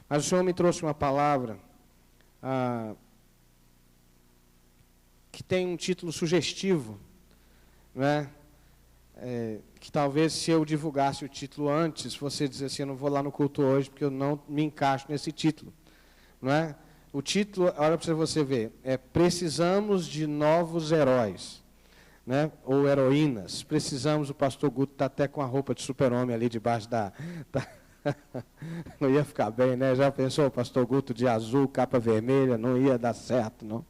Mas o Senhor me trouxe uma palavra que tem um título sugestivo, né? Que talvez, se eu divulgasse o título antes, você dizer assim, eu não vou lá no culto hoje porque eu não me encaixo nesse título, não é? O título, olha para você ver, Precisamos de Novos Heróis, né? Ou heroínas. Precisamos, o pastor Guto está até com a roupa de super-homem ali debaixo da não ia ficar bem, né? Já pensou o pastor Guto de azul, capa vermelha? Não ia dar certo, não.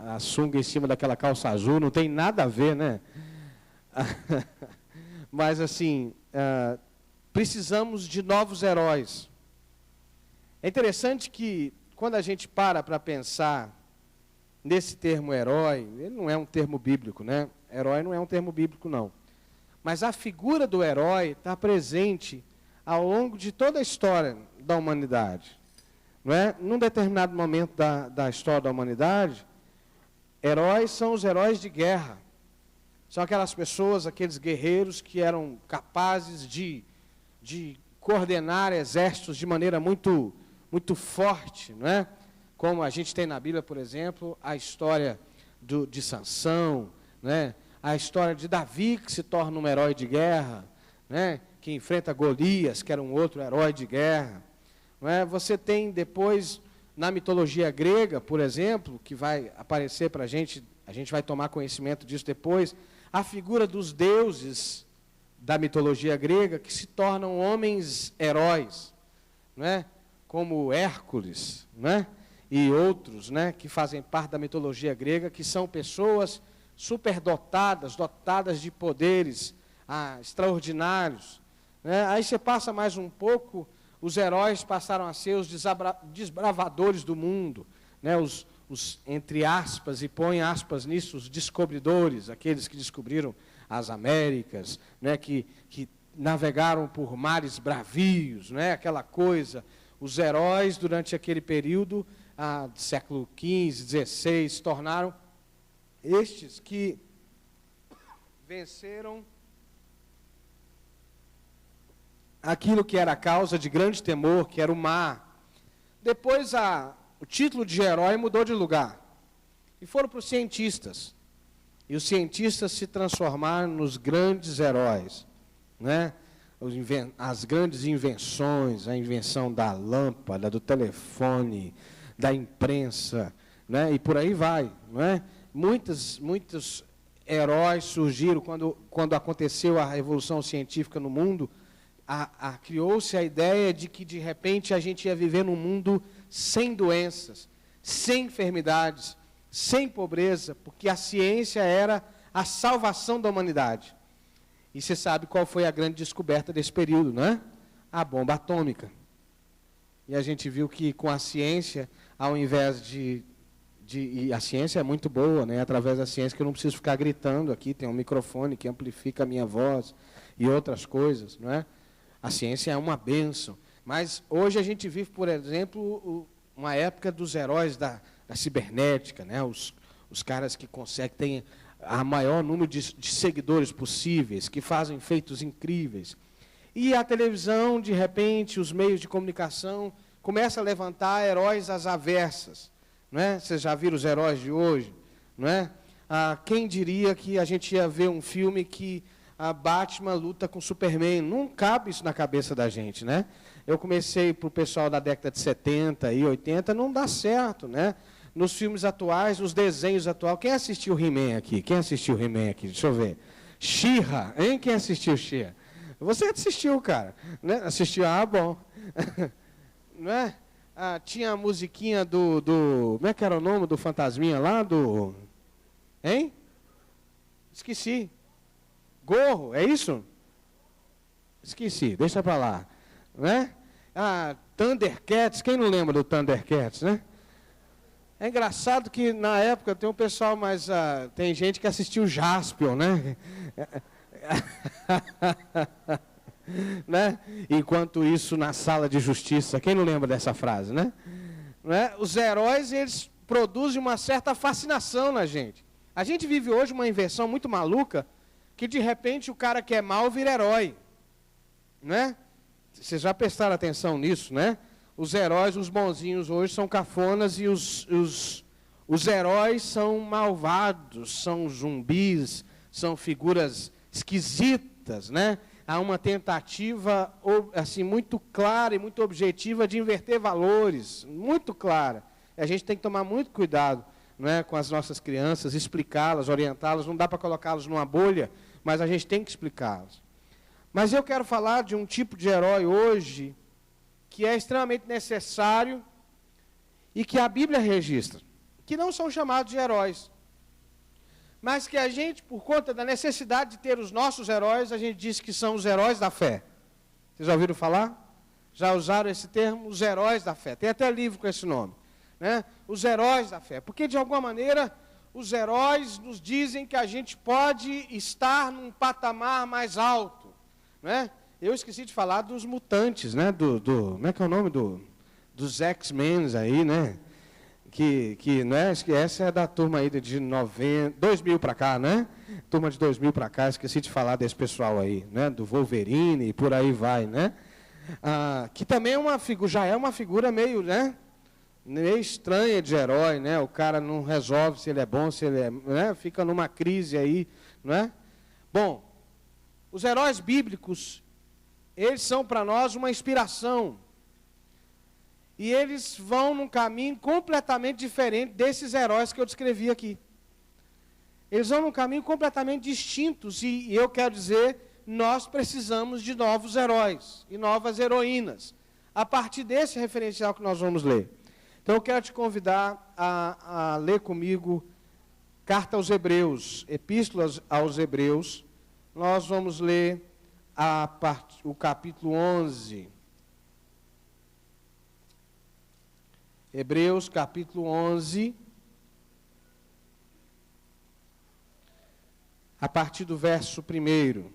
A sunga em cima daquela calça azul não tem nada a ver, né? Mas assim, precisamos de novos heróis. É interessante que quando a gente para pensar nesse termo herói, ele não é um termo bíblico, né? Herói não é um termo bíblico, não. Mas a figura do herói está presente ao longo de toda a história da humanidade. Não é? Num determinado momento da história da humanidade, heróis são os heróis de guerra. São aquelas pessoas, aqueles guerreiros que eram capazes de coordenar exércitos de maneira muito forte, não é? Como a gente tem na Bíblia, por exemplo, a história de Sansão, né? A história de Davi, que se torna um herói de guerra, né? Que enfrenta Golias, que era um outro herói de guerra. Não é? Você tem depois, na mitologia grega, por exemplo, que vai aparecer para a gente vai tomar conhecimento disso depois, a figura dos deuses da mitologia grega, que se tornam homens heróis, não é? Como Hércules, não é? E outros, né, que fazem parte da mitologia grega, que são pessoas superdotadas, dotadas de poderes extraordinários. Né? Aí você passa mais um pouco, os heróis passaram a ser os desbravadores do mundo, né? os, entre aspas, e põe aspas nisso, os descobridores, aqueles que descobriram as Américas, né? que navegaram por mares bravios, né? Aquela coisa. Os heróis, durante aquele período, do século XV, XVI, se tornaram estes que venceram aquilo que era a causa de grande temor, que era o mar. Depois, o título de herói mudou de lugar. E foram para os cientistas. E os cientistas se transformaram nos grandes heróis, né? As grandes invenções, a invenção da lâmpada, do telefone, da imprensa, né? E por aí vai, não é? Muitos heróis surgiram quando aconteceu a revolução científica no mundo. Criou-se a ideia de que, de repente, a gente ia viver num mundo sem doenças, sem enfermidades, sem pobreza, porque a ciência era a salvação da humanidade. E você sabe qual foi a grande descoberta desse período, não é? A bomba atômica. E a gente viu que com a ciência, ao invés e a ciência é muito boa, né? Através da ciência que eu não preciso ficar gritando aqui, tem um microfone que amplifica a minha voz e outras coisas, não é? A ciência é uma bênção. Mas hoje a gente vive, por exemplo, uma época dos heróis da cibernética, né? Os caras que conseguem, têm a maior número de seguidores possíveis, que fazem feitos incríveis. E a televisão, de repente, os meios de comunicação, começa a levantar heróis às avessas. Não é? Vocês já viram os heróis de hoje? Não é? Quem diria que a gente ia ver um filme que a Batman luta com Superman? Não cabe isso na cabeça da gente, né? Eu comecei para o pessoal da década de 70 e 80, não dá certo, né? Nos filmes atuais, nos desenhos atuais. Quem assistiu He-Man aqui? Quem assistiu He-Man aqui? Deixa eu ver. She-Ra, hein? Quem assistiu She-Ra? Você assistiu, cara. Né? Assistiu? Bom. Não é? Tinha a musiquinha do... Como é que era o nome do fantasminha lá? Hein? Esqueci. Gorro, é isso? Esqueci, deixa para lá. Né? Thundercats, quem não lembra do Thundercats, né? É engraçado que, na época, tem um pessoal mais... tem gente que assistiu Jaspion, né? Né? Enquanto isso, na sala de justiça, quem não lembra dessa frase, né? Os heróis, eles produzem uma certa fascinação na gente. A gente vive hoje uma inversão muito maluca, que de repente o cara que é mau vira herói, né? Vocês já prestaram atenção nisso, né? Os heróis, os bonzinhos hoje são cafonas e os heróis são malvados, são zumbis, são figuras esquisitas, né? Há uma tentativa assim, muito clara e muito objetiva de inverter valores, muito clara. E a gente tem que tomar muito cuidado, né, com as nossas crianças, explicá-las, orientá-las. Não dá para colocá-las numa bolha, mas a gente tem que explicá-las. Mas eu quero falar de um tipo de herói hoje que é extremamente necessário e que a Bíblia registra, que não são chamados de heróis, mas que a gente, por conta da necessidade de ter os nossos heróis, a gente diz que são os heróis da fé. Vocês já ouviram falar? Já usaram esse termo? Os heróis da fé. Tem até livro com esse nome, né? Os heróis da fé. Porque, de alguma maneira, os heróis nos dizem que a gente pode estar num patamar mais alto, né? Eu esqueci de falar dos mutantes, né? Como é que é o nome dos X-Men aí, né? Que né? Acho que essa é da turma aí de 2000 para cá, né? Turma de 2000 para cá, esqueci de falar desse pessoal aí, né? Do Wolverine e por aí vai, né? Que também é uma figura, já é uma figura meio, né? Meio estranha de herói, né? O cara não resolve se ele é bom, se ele é, né? Fica numa crise aí, não é? Bom, os heróis bíblicos, eles são para nós uma inspiração. E eles vão num caminho completamente diferente desses heróis que eu descrevi aqui. Eles vão num caminho completamente distintos. E eu quero dizer, nós precisamos de novos heróis e novas heroínas, a partir desse referencial que nós vamos ler. Então eu quero te convidar a ler comigo Carta aos Hebreus, Epístolas aos Hebreus. Nós vamos ler o capítulo 11. Hebreus, capítulo 11, a partir do verso 1.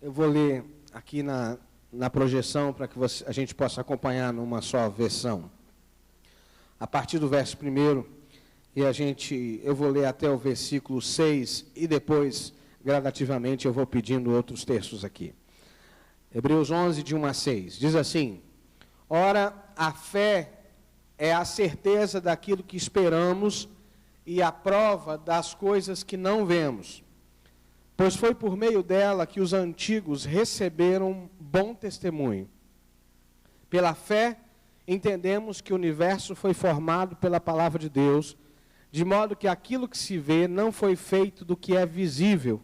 Eu vou ler aqui na projeção para que a gente possa acompanhar numa só versão. A partir do verso 1, eu vou ler até o versículo 6 e depois, gradativamente, eu vou pedindo outros textos aqui. Hebreus 11, de 1 a 6, diz assim: Ora, a fé é a certeza daquilo que esperamos e a prova das coisas que não vemos. Pois foi por meio dela que os antigos receberam bom testemunho. Pela fé, entendemos que o universo foi formado pela palavra de Deus, de modo que aquilo que se vê não foi feito do que é visível.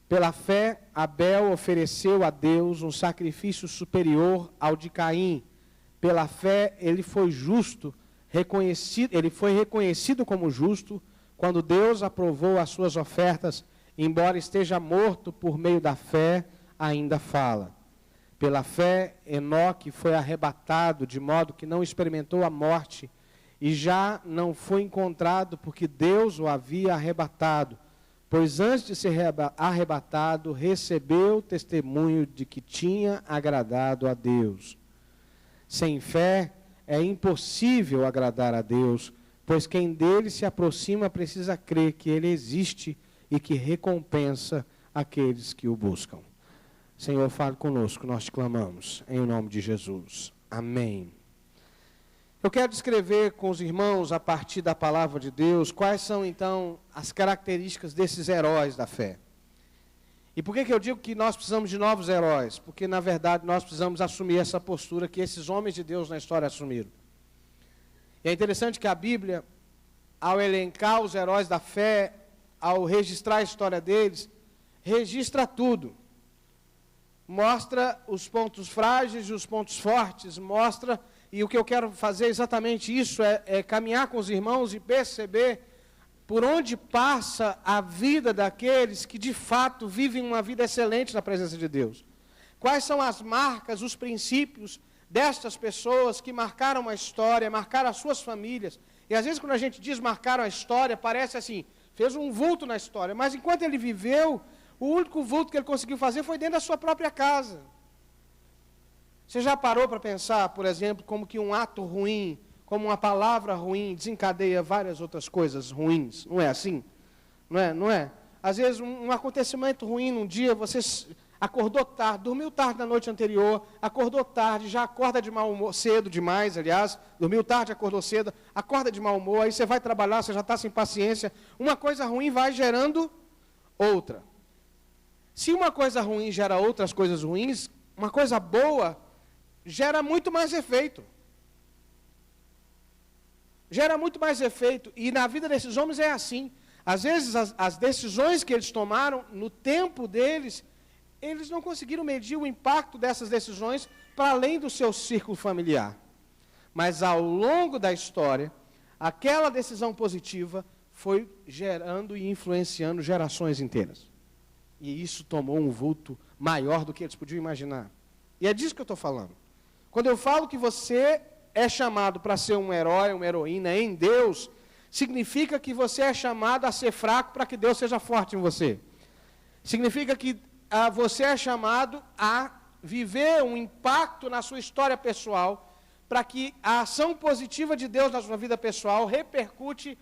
Pela fé, Abel ofereceu a Deus um sacrifício superior ao de Caim. Pela fé, ele foi reconhecido como justo quando Deus aprovou as suas ofertas, embora esteja morto por meio da fé, ainda fala. Pela fé, Enoque foi arrebatado, de modo que não experimentou a morte, e já não foi encontrado porque Deus o havia arrebatado. Pois antes de ser arrebatado, recebeu testemunho de que tinha agradado a Deus. Sem fé, é impossível agradar a Deus, pois quem dele se aproxima precisa crer que ele existe e que recompensa aqueles que o buscam. Senhor, fale conosco, nós te clamamos, em nome de Jesus. Amém. Eu quero descrever com os irmãos, a partir da palavra de Deus, quais são, então, as características desses heróis da fé. E por que eu digo que nós precisamos de novos heróis? Porque, na verdade, nós precisamos assumir essa postura que esses homens de Deus na história assumiram. E é interessante que a Bíblia, ao elencar os heróis da fé, ao registrar a história deles, registra tudo. Mostra os pontos frágeis e os pontos fortes, mostra... E o que eu quero fazer é exatamente isso, é caminhar com os irmãos e perceber por onde passa a vida daqueles que, de fato, vivem uma vida excelente na presença de Deus. Quais são as marcas, os princípios destas pessoas que marcaram a história, marcaram as suas famílias. E, às vezes, quando a gente diz marcaram a história, parece assim, fez um vulto na história. Mas, enquanto ele viveu, o único vulto que ele conseguiu fazer foi dentro da sua própria casa. Você já parou para pensar, por exemplo, como que um ato ruim, como uma palavra ruim desencadeia várias outras coisas ruins. Não é assim? Não é? Às vezes, um acontecimento ruim num dia, você acordou tarde, dormiu tarde na noite anterior, acordou tarde, já acorda de mau humor, cedo demais, aliás, dormiu tarde, acordou cedo, acorda de mau humor, aí você vai trabalhar, você já está sem paciência. Uma coisa ruim vai gerando outra. Se uma coisa ruim gera outras coisas ruins, uma coisa boa gera muito mais efeito. Gera muito mais efeito. E na vida desses homens é assim. Às vezes, as decisões que eles tomaram, no tempo deles, eles não conseguiram medir o impacto dessas decisões para além do seu círculo familiar. Mas, ao longo da história, aquela decisão positiva foi gerando e influenciando gerações inteiras. E isso tomou um vulto maior do que eles podiam imaginar. E é disso que eu estou falando. Quando eu falo que você é chamado para ser um herói, uma heroína em Deus, significa que você é chamado a ser fraco para que Deus seja forte em você. Significa que você é chamado a viver um impacto na sua história pessoal, para que a ação positiva de Deus na sua vida pessoal repercute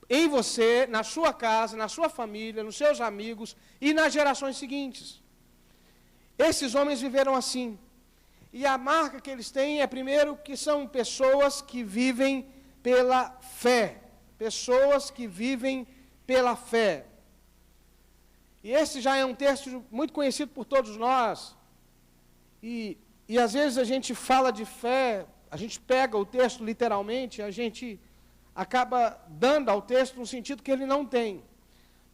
em você, na sua casa, na sua família, nos seus amigos e nas gerações seguintes. Esses homens viveram assim. E a marca que eles têm é, primeiro, que são pessoas que vivem pela fé. Pessoas que vivem pela fé. E esse já é um texto muito conhecido por todos nós. E às vezes a gente fala de fé, a gente pega o texto literalmente, a gente acaba dando ao texto um sentido que ele não tem.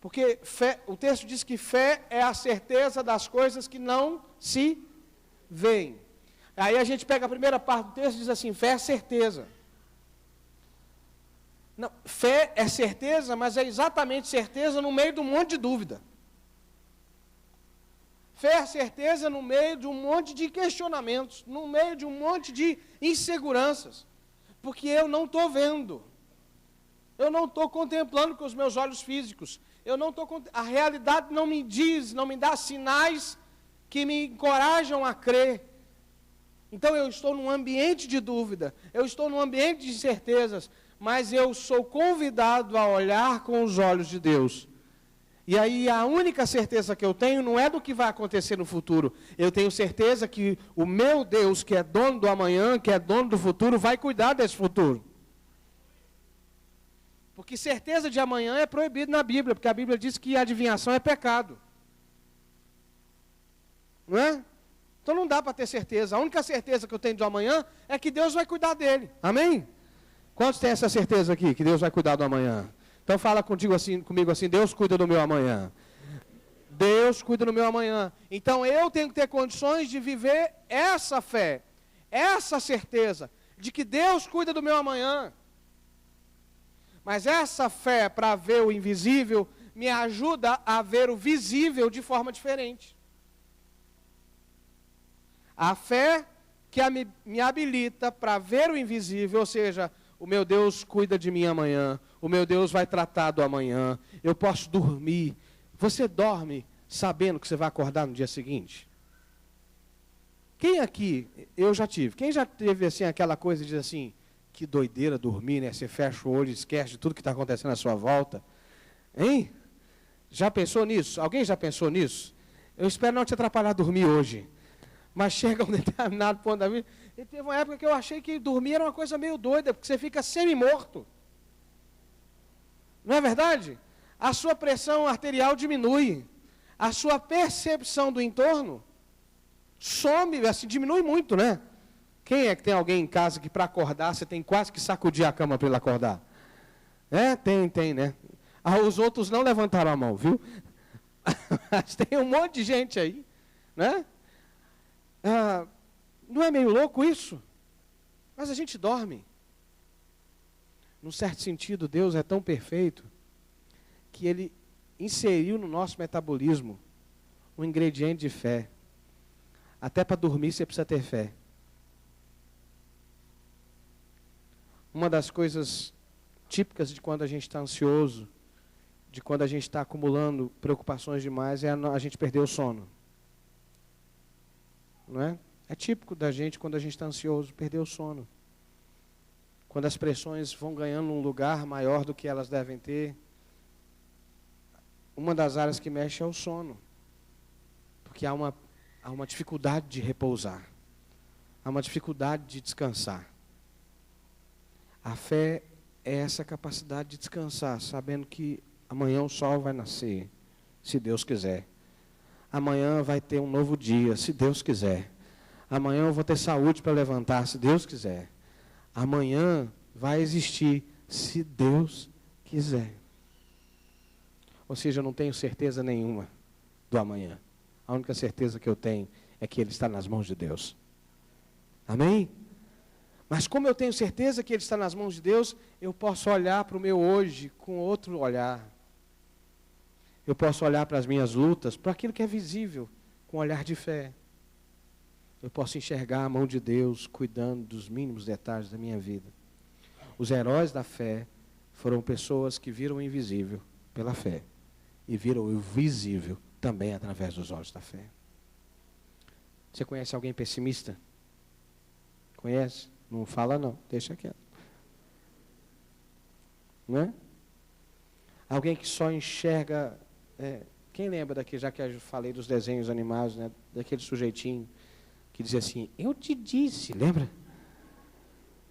Porque fé, o texto diz que fé é a certeza das coisas que não se veem. Aí a gente pega a primeira parte do texto e diz assim, fé é certeza. Não, fé é certeza, mas é exatamente certeza no meio de um monte de dúvida. Fé é certeza no meio de um monte de questionamentos, no meio de um monte de inseguranças. Porque eu não estou vendo. Eu não estou contemplando com os meus olhos físicos. A realidade não me diz, não me dá sinais que me encorajam a crer. Então eu estou num ambiente de dúvida, eu estou num ambiente de incertezas, mas eu sou convidado a olhar com os olhos de Deus. E aí a única certeza que eu tenho não é do que vai acontecer no futuro. Eu tenho certeza que o meu Deus, que é dono do amanhã, que é dono do futuro, vai cuidar desse futuro. Porque certeza de amanhã é proibido na Bíblia, porque a Bíblia diz que adivinhação é pecado. Não é? Então não dá para ter certeza. A única certeza que eu tenho do amanhã é que Deus vai cuidar dele. Amém? Quantos têm essa certeza aqui, que Deus vai cuidar do amanhã? Então fala comigo assim, Deus cuida do meu amanhã. Deus cuida do meu amanhã. Então eu tenho que ter condições de viver essa fé, essa certeza de que Deus cuida do meu amanhã. Mas essa fé para ver o invisível me ajuda a ver o visível de forma diferente. A fé que me habilita para ver o invisível, ou seja, o meu Deus cuida de mim amanhã, o meu Deus vai tratar do amanhã, eu posso dormir. Você dorme sabendo que você vai acordar no dia seguinte? Quem aqui, eu já tive, quem já teve assim aquela coisa de dizer assim, que doideira dormir, né? Você fecha o olho e esquece de tudo que está acontecendo à sua volta. Hein? Já pensou nisso? Alguém já pensou nisso? Eu espero não te atrapalhar a dormir hoje. Mas chega um determinado ponto da vida. E teve uma época que eu achei que dormir era uma coisa meio doida, porque você fica semi-morto. Não é verdade? A sua pressão arterial diminui. A sua percepção do entorno some, assim, diminui muito, né? Quem é que tem alguém em casa que para acordar você tem quase que sacudir a cama para ele acordar? É, tem, né? Os outros não levantaram a mão, viu? Mas tem um monte de gente aí, né? Não é meio louco isso? Mas a gente dorme. Num certo sentido, Deus é tão perfeito que Ele inseriu no nosso metabolismo um ingrediente de fé. Até para dormir você precisa ter fé. Uma das coisas típicas de quando a gente está ansioso, de quando a gente está acumulando preocupações demais, é a gente perder o sono. Não é? É típico da gente, quando a gente está ansioso, perder o sono. quando as pressões vão ganhando um lugar maior do que elas devem ter, uma das áreas que mexe é o sono. Porque há uma dificuldade de repousar. Há uma dificuldade de descansar. A fé é essa capacidade de descansar, sabendo que amanhã o sol vai nascer, se Deus quiser. Amanhã vai ter um novo dia, se Deus quiser. Amanhã eu vou ter saúde para levantar, se Deus quiser. Amanhã vai existir, se Deus quiser. Ou seja, eu não tenho certeza nenhuma do amanhã. A única certeza que eu tenho é que ele está nas mãos de Deus. Amém? Mas como eu tenho certeza que ele está nas mãos de Deus, eu posso olhar para o meu hoje com outro olhar. Eu posso olhar para as minhas lutas, para aquilo que é visível, com um olhar de fé. Eu posso enxergar a mão de Deus cuidando dos mínimos detalhes da minha vida. Os heróis da fé foram pessoas que viram o invisível pela fé e viram o visível também através dos olhos da fé. Você conhece alguém pessimista? Conhece? Não fala não, deixa quieto. Não é? Alguém que só enxerga... quem lembra daqui, já que eu falei dos desenhos animados, né, daquele sujeitinho que dizia assim, eu te disse, lembra?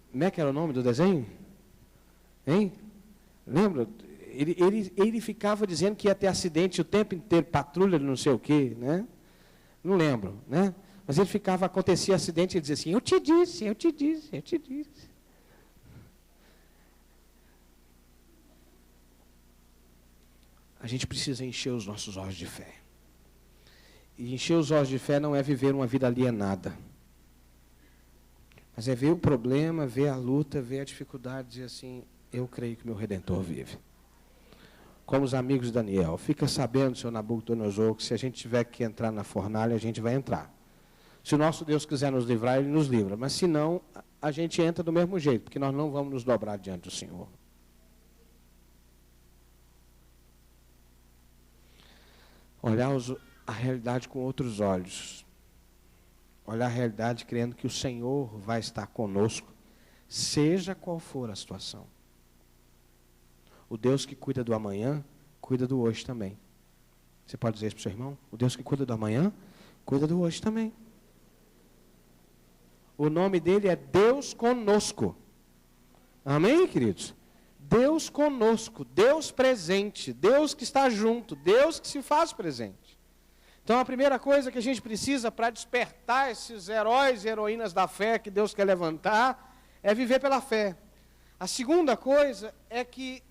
Como é que era o nome do desenho? Hein? Lembra? Ele ficava dizendo que ia ter acidente o tempo inteiro, patrulha, não sei o quê, né? Não lembro, né? Mas ele ficava, acontecia acidente, ele dizia assim, eu te disse, eu te disse, eu te disse. A gente precisa encher os nossos olhos de fé. E encher os olhos de fé não é viver uma vida alienada. Mas é ver o problema, ver a luta, ver a dificuldade, dizer assim, eu creio que meu Redentor vive. Como os amigos de Daniel, fica sabendo, seu Nabucodonosor, que se a gente tiver que entrar na fornalha, a gente vai entrar. Se o nosso Deus quiser nos livrar, Ele nos livra. Mas se não, a gente entra do mesmo jeito, porque nós não vamos nos dobrar diante do Senhor. Olhar a realidade com outros olhos. Olhar a realidade crendo que o Senhor vai estar conosco, seja qual for a situação. O Deus que cuida do amanhã, cuida do hoje também. Você pode dizer isso para o seu irmão? O Deus que cuida do amanhã, cuida do hoje também. O nome dele é Deus conosco. Amém, queridos? Deus conosco, Deus presente, Deus que está junto, Deus que se faz presente. Então a primeira coisa que a gente precisa para despertar esses heróis e heroínas da fé que Deus quer levantar, é viver pela fé. A segunda coisa é que,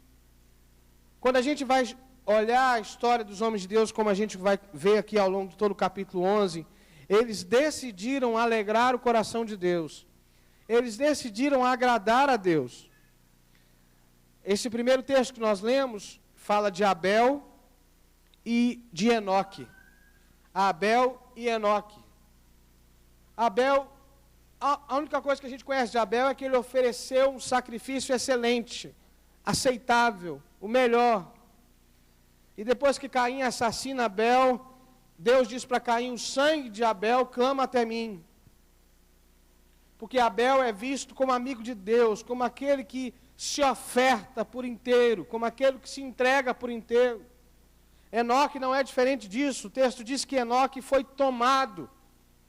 quando a gente vai olhar a história dos homens de Deus, como a gente vai ver aqui ao longo de todo o capítulo 11, eles decidiram alegrar o coração de Deus. Eles decidiram agradar a Deus. Esse primeiro texto que nós lemos fala de Abel e de Enoque. Abel e Enoque. Abel, a única coisa que a gente conhece de Abel é que ele ofereceu um sacrifício excelente, aceitável, o melhor. E depois que Caim assassina Abel, Deus diz para Caim, o sangue de Abel clama até mim. Porque Abel é visto como amigo de Deus, como aquele que se oferta por inteiro, como aquele que se entrega por inteiro. Enoque não é diferente disso. O texto diz que Enoque foi tomado,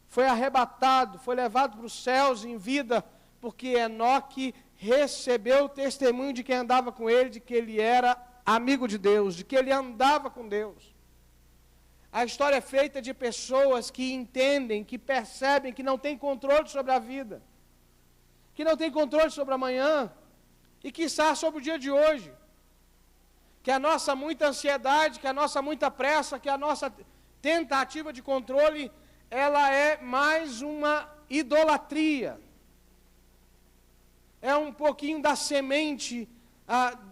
foi arrebatado, foi levado para os céus em vida, porque Enoque recebeu o testemunho de quem andava com ele, de que ele era amigo de Deus, de que ele andava com Deus. A história é feita de pessoas que entendem, que percebem que não têm controle sobre a vida, que não têm controle sobre amanhã, e quiçá sobre o dia de hoje. Que a nossa muita ansiedade, que a nossa muita pressa, que a nossa tentativa de controle, ela é mais uma idolatria. É um pouquinho da semente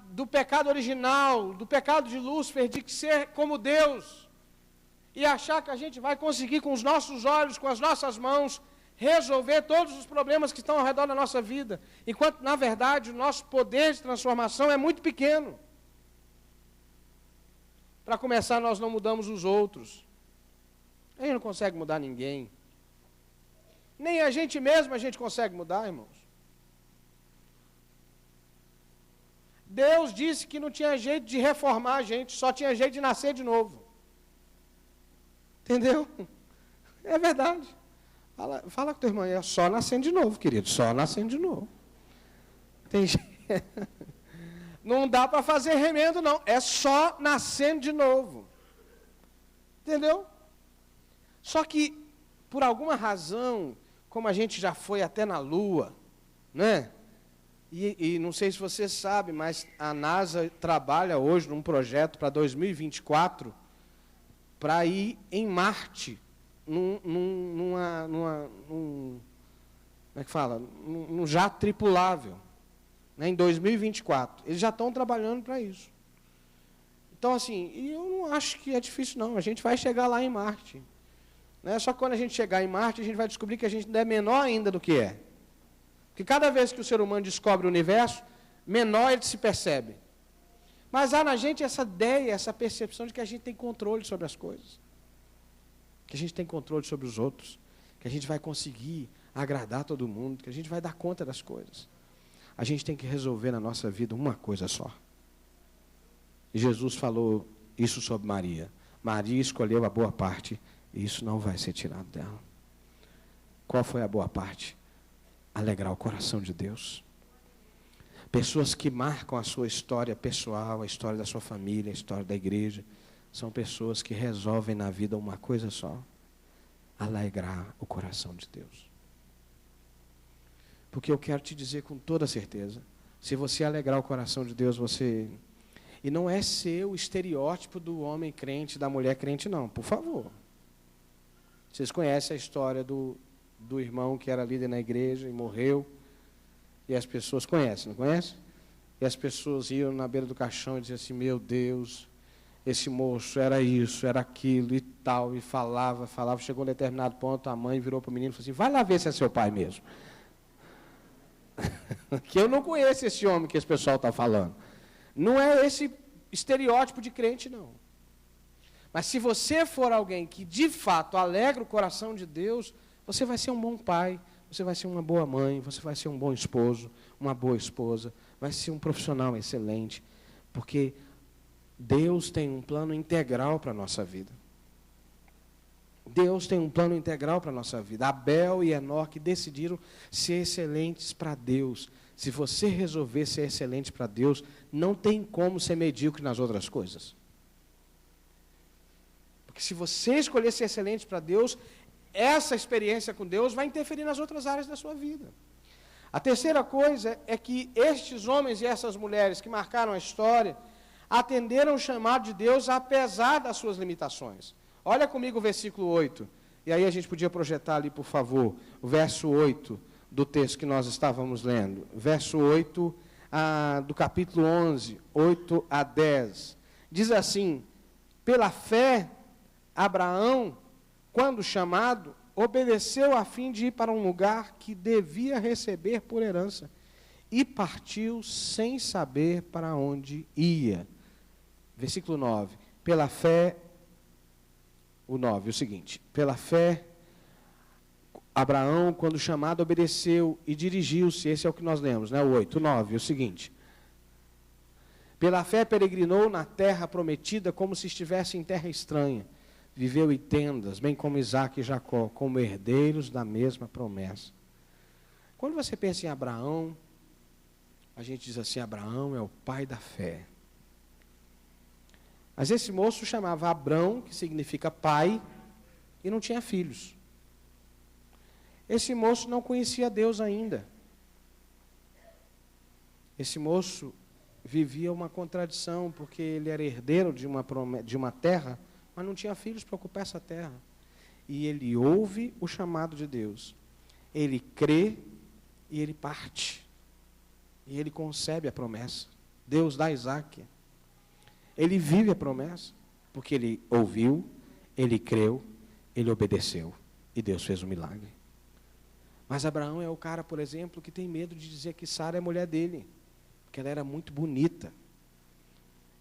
do pecado original, do pecado de Lúcifer, de ser como Deus. E achar que a gente vai conseguir com os nossos olhos, com as nossas mãos, resolver todos os problemas que estão ao redor da nossa vida. Enquanto, na verdade, o nosso poder de transformação é muito pequeno. Para começar, nós não mudamos os outros. A gente não consegue mudar ninguém. Nem a gente mesmo a gente consegue mudar, irmãos. Deus disse que não tinha jeito de reformar a gente, só tinha jeito de nascer de novo. Entendeu? É verdade. Fala com o teu irmão, é só nascendo de novo, querido, só nascendo de novo. Tem Não dá para fazer remendo, não. É só nascendo de novo. Entendeu? Só que, por alguma razão, como a gente já foi até na Lua, né? E não sei se você sabe, mas a NASA trabalha hoje num projeto para 2024 para ir em Marte, como é que fala? Num jato tripulável. Em 2024. Eles já estão trabalhando para isso. Então, assim, eu não acho que é difícil, não. A gente vai chegar lá em Marte. Né? Só que quando a gente chegar em Marte, a gente vai descobrir que a gente ainda é menor ainda do que é. Porque cada vez que o ser humano descobre o universo, menor ele se percebe. Mas há na gente essa ideia, essa percepção de que a gente tem controle sobre as coisas. Que a gente tem controle sobre os outros. Que a gente vai conseguir agradar todo mundo. Que a gente vai dar conta das coisas. A gente tem que resolver na nossa vida uma coisa só. E Jesus falou isso sobre Maria. Maria escolheu a boa parte, e isso não vai ser tirado dela. Qual foi a boa parte? Alegrar o coração de Deus. Pessoas que marcam a sua história pessoal, a história da sua família, a história da igreja, são pessoas que resolvem na vida uma coisa só: alegrar o coração de Deus. Porque eu quero te dizer com toda certeza, se você alegrar o coração de Deus, você... E não é ser o estereótipo do homem crente, da mulher crente, não, por favor. Vocês conhecem a história do irmão que era líder na igreja e morreu, e as pessoas conhecem, não conhecem? E as pessoas iam na beira do caixão e diziam assim: meu Deus, esse moço era isso, era aquilo e tal, e falava, chegou a um determinado ponto, a mãe virou para o menino e falou assim: vai lá ver se é seu pai mesmo. Que eu não conheço esse homem que esse pessoal está falando. Não é esse estereótipo de crente, não. Mas se você for alguém que de fato alegra o coração de Deus, você vai ser um bom pai, você vai ser uma boa mãe, você vai ser um bom esposo, uma boa esposa, vai ser um profissional excelente, porque Deus tem um plano integral para a nossa vida. Deus tem um plano integral para a nossa vida. Abel e Enoque decidiram ser excelentes para Deus. Se você resolver ser excelente para Deus, não tem como ser medíocre nas outras coisas. Porque se você escolher ser excelente para Deus, essa experiência com Deus vai interferir nas outras áreas da sua vida. A terceira coisa é que estes homens e essas mulheres que marcaram a história atenderam o chamado de Deus apesar das suas limitações. Olha comigo o versículo 8. E aí a gente podia projetar ali, por favor, o verso 8 do texto que nós estávamos lendo. Verso 8 do capítulo 11, 8 a 10. Diz assim: pela fé, Abraão, quando chamado, obedeceu a fim de ir para um lugar que devia receber por herança, e partiu sem saber para onde ia. Versículo 9. Pela fé, o 9, o seguinte: pela fé, Abraão, quando chamado, obedeceu e dirigiu-se, esse é o que nós lemos, né? O 8, o 9, o seguinte: pela fé peregrinou na terra prometida como se estivesse em terra estranha, viveu em tendas, bem como Isaque e Jacó, como herdeiros da mesma promessa. Quando você pensa em Abraão, a gente diz assim: Abraão é o pai da fé. Mas esse moço chamava Abrão, que significa pai, e não tinha filhos. Esse moço não conhecia Deus ainda. Esse moço vivia uma contradição, porque ele era herdeiro de uma terra, mas não tinha filhos para ocupar essa terra. E ele ouve o chamado de Deus. Ele crê e ele parte. E ele concebe a promessa. Deus dá a Isaque. Ele vive a promessa, porque ele ouviu, ele creu, ele obedeceu, e Deus fez um milagre. Mas Abraão é o cara, por exemplo, que tem medo de dizer que Sara é mulher dele, porque ela era muito bonita.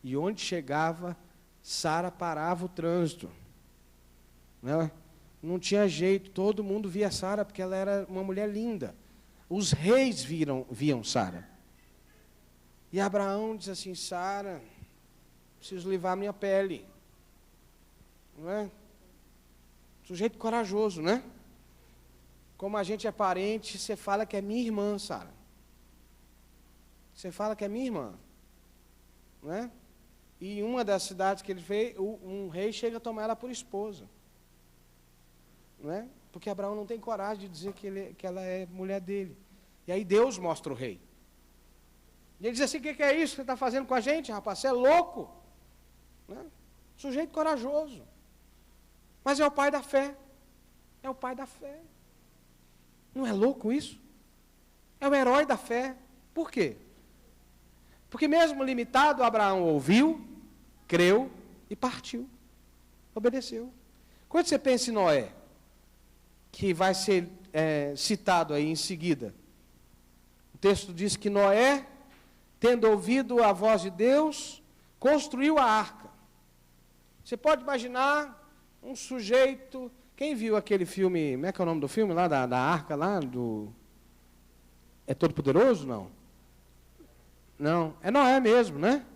E onde chegava, Sara parava o trânsito. Né? Não tinha jeito, todo mundo via Sara, porque ela era uma mulher linda. Os reis viam Sara. E Abraão diz assim, Sara, preciso livrar minha pele. Não é? Sujeito corajoso, né? Como a gente é parente, você fala que é minha irmã, Sara. Você fala que é minha irmã. Não é? E em uma das cidades que ele veio, um rei chega a tomar ela por esposa. Não é? Porque Abraão não tem coragem de dizer que ela é mulher dele. E aí Deus mostra o rei. E ele diz assim, o que é isso que você está fazendo com a gente, rapaz? Você é louco. Né? Sujeito corajoso. Mas é o pai da fé. É o pai da fé. Não é louco isso? É o herói da fé. Por quê? Porque mesmo limitado, Abraão ouviu, creu e partiu. Obedeceu. Quando você pensa em Noé, que vai ser citado aí em seguida, o texto diz que Noé, tendo ouvido a voz de Deus, construiu a arca. Você pode imaginar um sujeito... Quem viu aquele filme, como é que é o nome do filme lá, da arca lá, do... É Todo-Poderoso, não? Não, é Noé mesmo, né?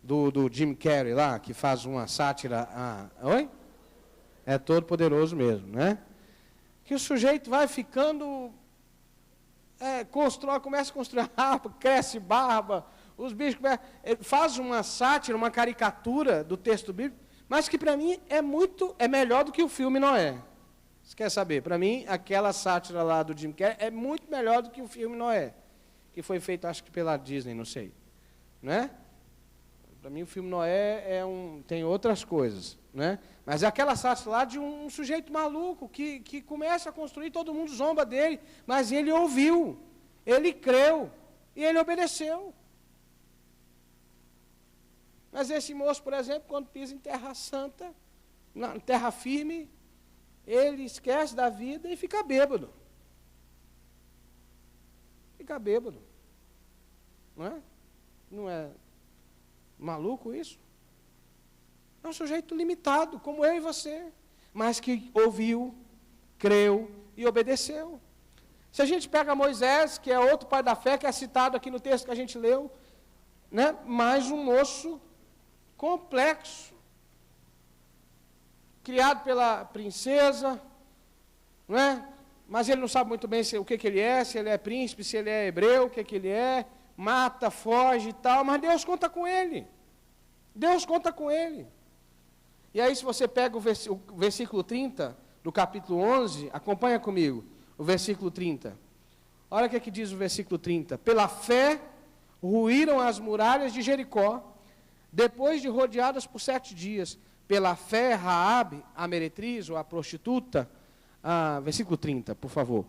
Do Jim Carrey lá, que faz uma sátira... Oi? É Todo-Poderoso mesmo, né? Que o sujeito vai ficando... começa a construir arpa, cresce barba, os bichos começam... Faz uma sátira, uma caricatura do texto bíblico, mas que para mim é melhor do que o filme Noé. Você quer saber? Para mim, aquela sátira lá do Jim Carrey é muito melhor do que o filme Noé, que foi feito, acho que pela Disney, não sei. Né? Para mim, o filme Noé tem outras coisas. Né? Mas é aquela sátira lá de um sujeito maluco que começa a construir, todo mundo zomba dele, mas ele ouviu, ele creu e ele obedeceu. Mas esse moço, por exemplo, quando pisa em terra santa, na terra firme, ele esquece da vida e fica bêbado. Fica bêbado. Não é? Não é maluco isso? É um sujeito limitado, como eu e você, mas que ouviu, creu e obedeceu. Se a gente pega Moisés, que é outro pai da fé, que é citado aqui no texto que a gente leu, né? Mais um moço complexo, criado pela princesa, não é? Mas ele não sabe muito bem o que ele é, se ele é príncipe, se ele é hebreu, o que ele é, mata, foge e tal, mas Deus conta com ele. Deus conta com ele. E aí, se você pega o versículo 30 do capítulo 11, acompanha comigo, o versículo 30. Olha o que diz o versículo 30. Pela fé, ruíram as muralhas de Jericó, depois de rodeadas por 7 dias. Pela fé, Raabe, a meretriz, ou a prostituta, versículo 30, por favor.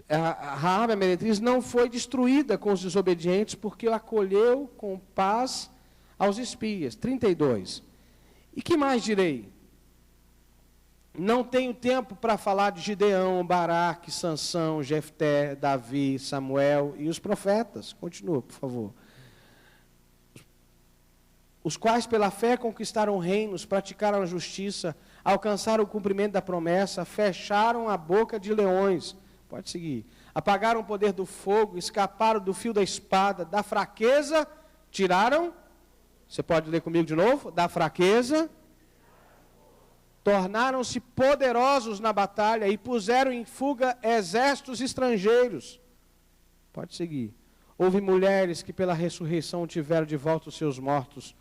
Raabe, a meretriz, não foi destruída com os desobedientes, porque acolheu com paz aos espias. 32. E que mais direi? Não tenho tempo para falar de Gideão, Baraque, Sansão, Jefté, Davi, Samuel e os profetas. Continua, por favor. Os quais pela fé conquistaram reinos, praticaram a justiça, alcançaram o cumprimento da promessa, fecharam a boca de leões. Pode seguir. Apagaram o poder do fogo, escaparam do fio da espada, da fraqueza, tiraram... Você pode ler comigo de novo? Da fraqueza, tornaram-se poderosos na batalha e puseram em fuga exércitos estrangeiros. Pode seguir. Houve mulheres que pela ressurreição tiveram de volta os seus mortos.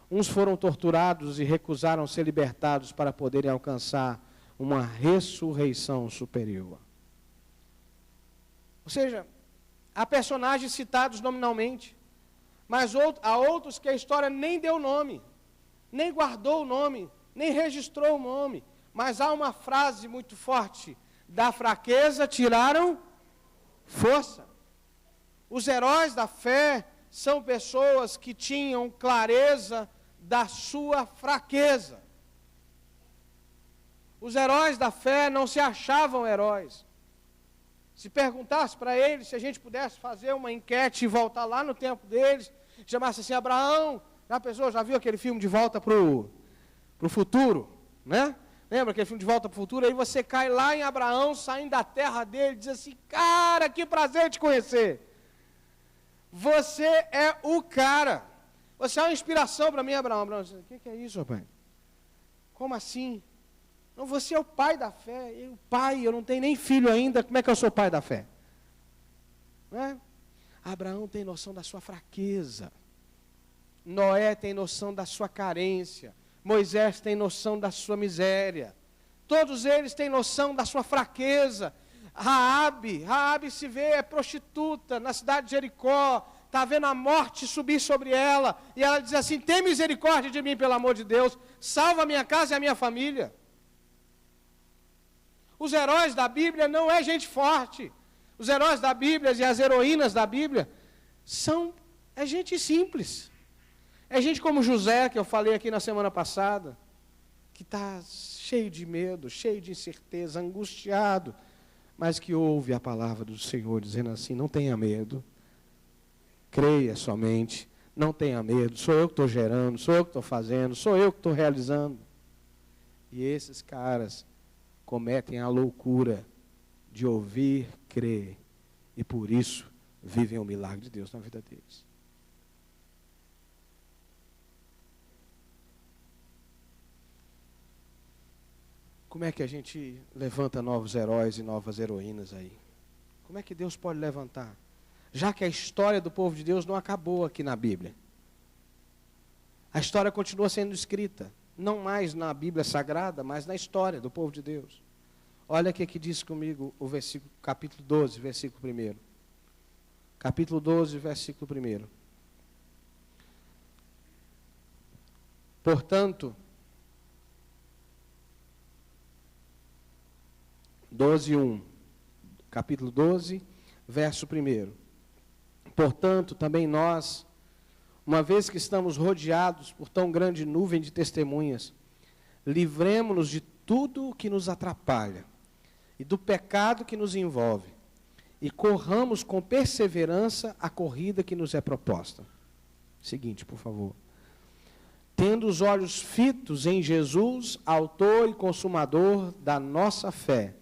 Uns foram torturados e recusaram ser libertados para poderem alcançar uma ressurreição superior. Ou seja, há personagens citados nominalmente, mas há outros que a história nem deu nome, nem guardou o nome, nem registrou o nome. Mas há uma frase muito forte: da fraqueza tiraram força. Os heróis da fé são pessoas que tinham clareza da sua fraqueza. Os heróis da fé não se achavam heróis. Se perguntasse para eles, se a gente pudesse fazer uma enquete e voltar lá no tempo deles, chamasse assim, Abraão, já viu aquele filme De Volta para o Futuro? Né? Lembra aquele filme De Volta para o Futuro? Aí você cai lá em Abraão, saindo da terra dele, diz assim, cara, que prazer te conhecer. Você é o cara. Você é uma inspiração para mim, Abraão. Abraão, o que é isso, rapaz? Como assim? Não, você é o pai da fé. Eu não tenho nem filho ainda, como é que eu sou pai da fé? Não é? Abraão tem noção da sua fraqueza. Noé tem noção da sua carência. Moisés tem noção da sua miséria. Todos eles têm noção da sua fraqueza. Raabe se vê, é prostituta na cidade de Jericó, está vendo a morte subir sobre ela, e ela diz assim: tem misericórdia de mim, pelo amor de Deus, salva a minha casa e a minha família. Os heróis da Bíblia não é gente forte. Os heróis da Bíblia e as heroínas da Bíblia é gente simples. É gente como José, que eu falei aqui na semana passada, que está cheio de medo, cheio de incerteza, angustiado, mas que ouve a palavra do Senhor dizendo assim: não tenha medo, creia somente, não tenha medo, sou eu que estou gerando, sou eu que estou fazendo, sou eu que estou realizando. E esses caras cometem a loucura de ouvir, crer, e por isso vivem o milagre de Deus na vida deles. Como é que a gente levanta novos heróis e novas heroínas aí? Como é que Deus pode levantar? Já que a história do povo de Deus não acabou aqui na Bíblia. A história continua sendo escrita, não mais na Bíblia Sagrada, mas na história do povo de Deus. Olha o que diz comigo o versículo, capítulo 12, versículo 1. Capítulo 12, versículo 1. Portanto, 12:1, capítulo 12, verso 1. Portanto, também nós, uma vez que estamos rodeados por tão grande nuvem de testemunhas, livremo-nos de tudo o que nos atrapalha e do pecado que nos envolve, e corramos com perseverança a corrida que nos é proposta. Seguinte, por favor. Tendo os olhos fitos em Jesus, autor e consumador da nossa fé,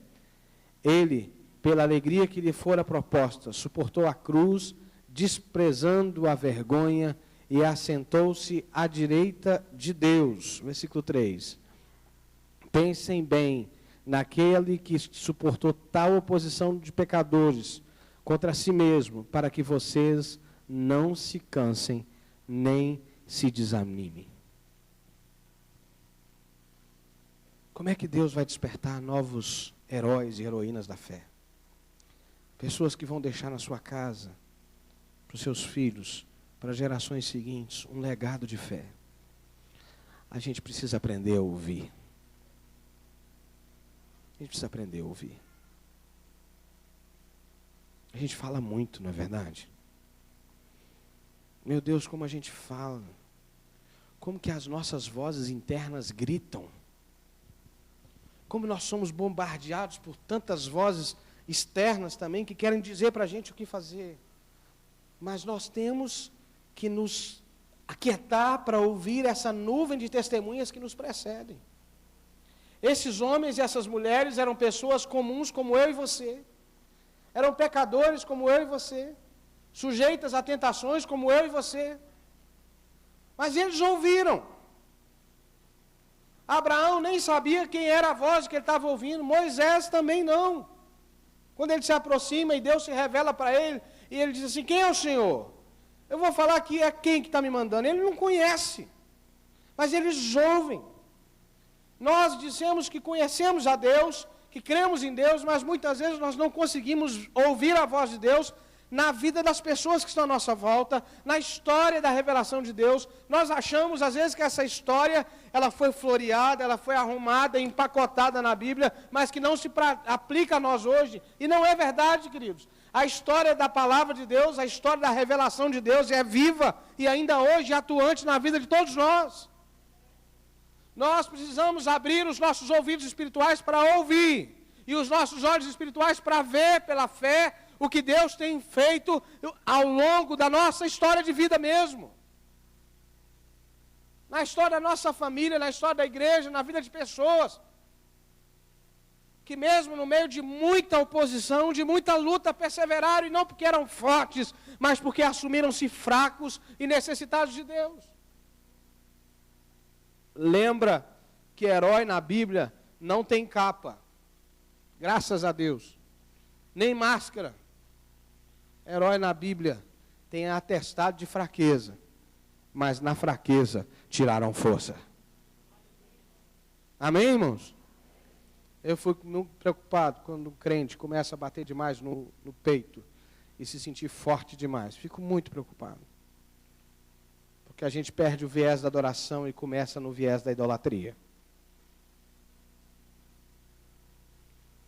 ele, pela alegria que lhe fora proposta, suportou a cruz, desprezando a vergonha, e assentou-se à direita de Deus. Versículo 3. Pensem bem naquele que suportou tal oposição de pecadores contra si mesmo, para que vocês não se cansem, nem se desanimem. Como é que Deus vai despertar novos heróis e heroínas da fé? Pessoas que vão deixar na sua casa, para os seus filhos, para gerações seguintes, um legado de fé. A gente precisa aprender a ouvir. A gente precisa aprender a ouvir. A gente fala muito, não é verdade? Meu Deus, como a gente fala. Como que as nossas vozes internas gritam. Como nós somos bombardeados por tantas vozes externas também que querem dizer para a gente o que fazer. Mas nós temos que nos aquietar para ouvir essa nuvem de testemunhas que nos precedem. Esses homens e essas mulheres eram pessoas comuns como eu e você. Eram pecadores como eu e você. Sujeitas a tentações como eu e você. Mas eles ouviram. Abraão nem sabia quem era a voz que ele estava ouvindo. Moisés também não. Quando ele se aproxima e Deus se revela para ele, e ele diz assim: quem é o Senhor? Eu vou falar que é quem que está me mandando. Ele não conhece. Mas eles ouvem. Nós dissemos que conhecemos a Deus, que cremos em Deus, mas muitas vezes nós não conseguimos ouvir a voz de Deus na vida das pessoas que estão à nossa volta, na história da revelação de Deus. Nós achamos, às vezes, que essa história, ela foi floreada, ela foi arrumada, empacotada na Bíblia, mas que não se aplica a nós hoje. E não é verdade, queridos. A história da palavra de Deus, a história da revelação de Deus é viva e ainda hoje atuante na vida de todos nós. Nós precisamos abrir os nossos ouvidos espirituais para ouvir e os nossos olhos espirituais para ver pela fé o que Deus tem feito ao longo da nossa história de vida mesmo. Na história da nossa família, na história da igreja, na vida de pessoas. que mesmo no meio de muita oposição, de muita luta, perseveraram, e não porque eram fortes, mas porque assumiram-se fracos e necessitados de Deus. Lembra que herói na Bíblia não tem capa, graças a Deus, nem máscara. Herói na Bíblia tem atestado de fraqueza, mas na fraqueza tiraram força. Amém, irmãos? Eu fico preocupado quando o crente começa a bater demais no peito e se sentir forte demais. Fico muito preocupado. Porque a gente perde o viés da adoração e começa no viés da idolatria.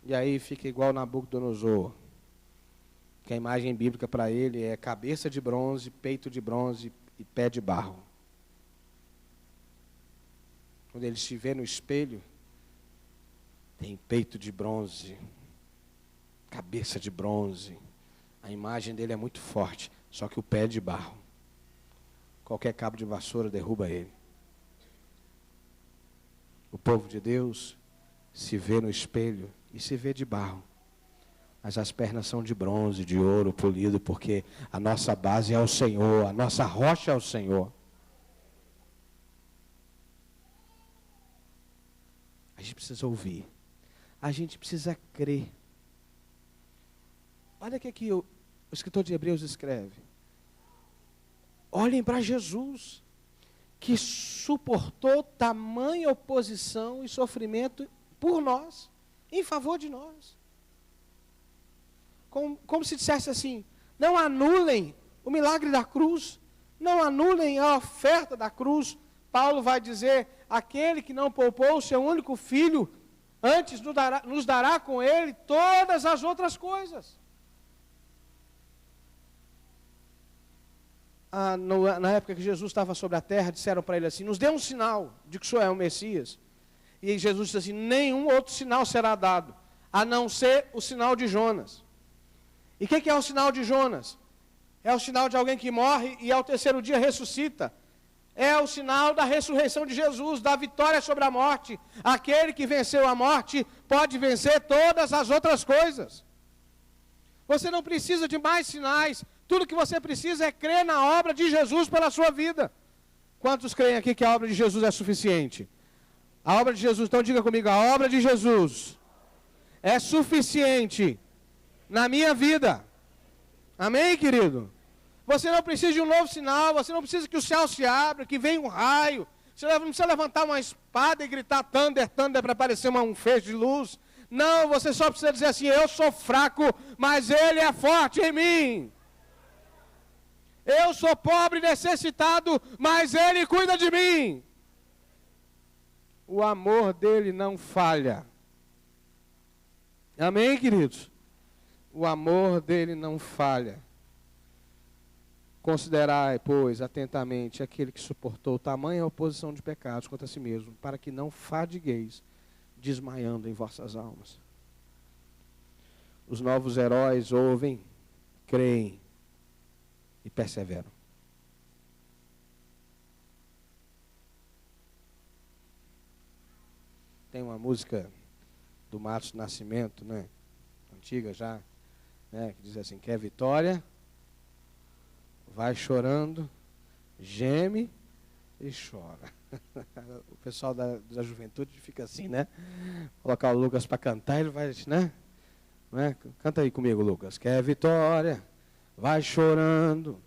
E aí fica igual Nabucodonosor, que a imagem bíblica para ele é cabeça de bronze, peito de bronze e pé de barro. Quando ele se vê no espelho, tem peito de bronze, cabeça de bronze. A imagem dele é muito forte, só que o pé é de barro. Qualquer cabo de vassoura derruba ele. O povo de Deus se vê no espelho e se vê de barro. Mas as pernas são de bronze, de ouro polido, porque a nossa base é o Senhor, a nossa rocha é o Senhor. A gente precisa ouvir. A gente precisa crer. Olha o que aqui o escritor de Hebreus escreve. Olhem para Jesus, que suportou tamanha oposição e sofrimento por nós, em favor de nós. Como se dissesse assim, não anulem o milagre da cruz, não anulem a oferta da cruz. Paulo vai dizer, aquele que não poupou o seu único filho, antes nos dará com ele todas as outras coisas. Na época que Jesus estava sobre a terra, disseram para ele assim, nos dê um sinal de que o Senhor é o Messias. E Jesus disse assim, nenhum outro sinal será dado, a não ser o sinal de Jonas. E o que é o sinal de Jonas? É o sinal de alguém que morre e ao terceiro dia ressuscita. É o sinal da ressurreição de Jesus, da vitória sobre a morte. Aquele que venceu a morte pode vencer todas as outras coisas. Você não precisa de mais sinais. Tudo que você precisa é crer na obra de Jesus pela sua vida. Quantos creem aqui que a obra de Jesus é suficiente? A obra de Jesus, então diga comigo, a obra de Jesus é suficiente na minha vida. Amém, querido? Você não precisa de um novo sinal, você não precisa que o céu se abra, que venha um raio. Você não precisa levantar uma espada e gritar thunder, thunder para aparecer um feixe de luz. Não, você só precisa dizer assim, eu sou fraco, mas Ele é forte em mim. Eu sou pobre e necessitado, mas Ele cuida de mim. O amor dele não falha. Amém, queridos? O amor dele não falha. Considerai, pois, atentamente aquele que suportou tamanha oposição de pecados contra si mesmo, para que não fadigueis, desmaiando em vossas almas. Os novos heróis ouvem, creem e perseveram. Tem uma música do Matos Nascimento, né? Antiga já, né? Que diz assim, quer vitória, vai chorando, geme e chora. O pessoal da juventude fica assim, né? Colocar o Lucas para cantar, ele vai, né? Canta aí comigo, Lucas. Quer vitória, vai chorando.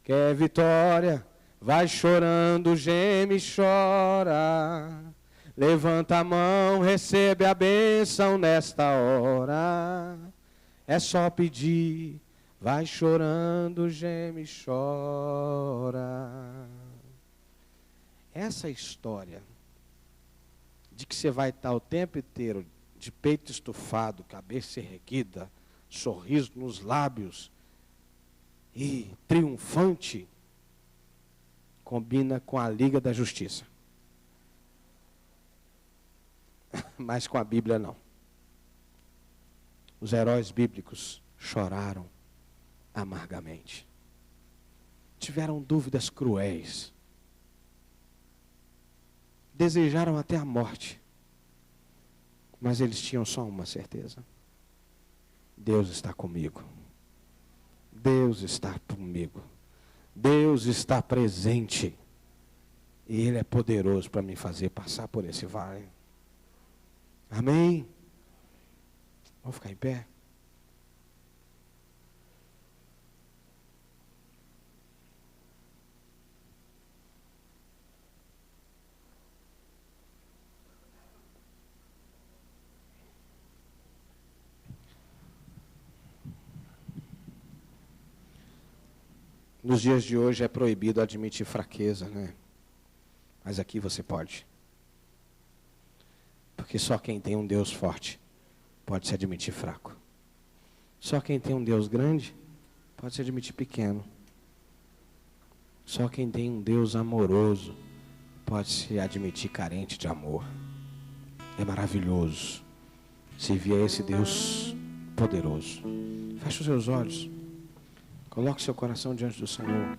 Quer vitória, vai chorando, geme e chora. Levanta a mão, recebe a bênção nesta hora. É só pedir, vai chorando, geme e chora. Essa história de que você vai estar o tempo inteiro de peito estufado, cabeça erguida, sorriso nos lábios e triunfante, combina com a Liga da Justiça. Mas com a Bíblia não. Os heróis bíblicos choraram amargamente. Tiveram dúvidas cruéis. Desejaram até a morte. Mas eles tinham só uma certeza: Deus está comigo. Deus está comigo. Deus está presente. E Ele é poderoso para me fazer passar por esse vale. Amém? Vamos ficar em pé? Nos dias de hoje é proibido admitir fraqueza, né? Mas aqui você pode. Porque só quem tem um Deus forte pode se admitir fraco. Só quem tem um Deus grande pode se admitir pequeno. Só quem tem um Deus amoroso pode se admitir carente de amor. É maravilhoso servir a esse Deus poderoso. Feche os seus olhos. Coloque seu coração diante do Senhor.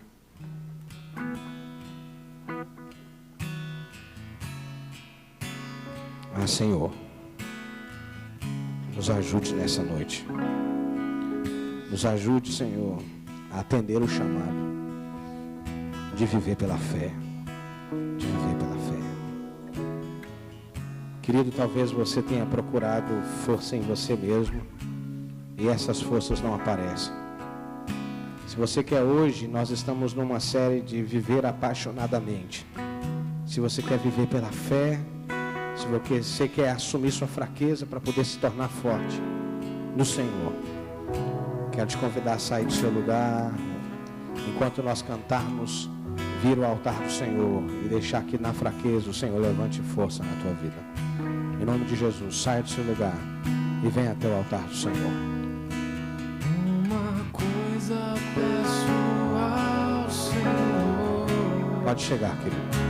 Ah, Senhor, nos ajude nessa noite. Nos ajude, Senhor, a atender o chamado de viver pela fé. De viver pela fé. Querido, talvez você tenha procurado força em você mesmo e essas forças não aparecem. Se você quer hoje, nós estamos numa série de viver apaixonadamente. Se você quer viver pela fé, se você quer assumir sua fraqueza para poder se tornar forte no Senhor, quero te convidar a sair do seu lugar, enquanto nós cantarmos, vir ao altar do Senhor e deixar que na fraqueza o Senhor levante força na tua vida. Em nome de Jesus, saia do seu lugar e venha até o altar do Senhor. Uma coisa peço ao Senhor. Pode chegar, querido.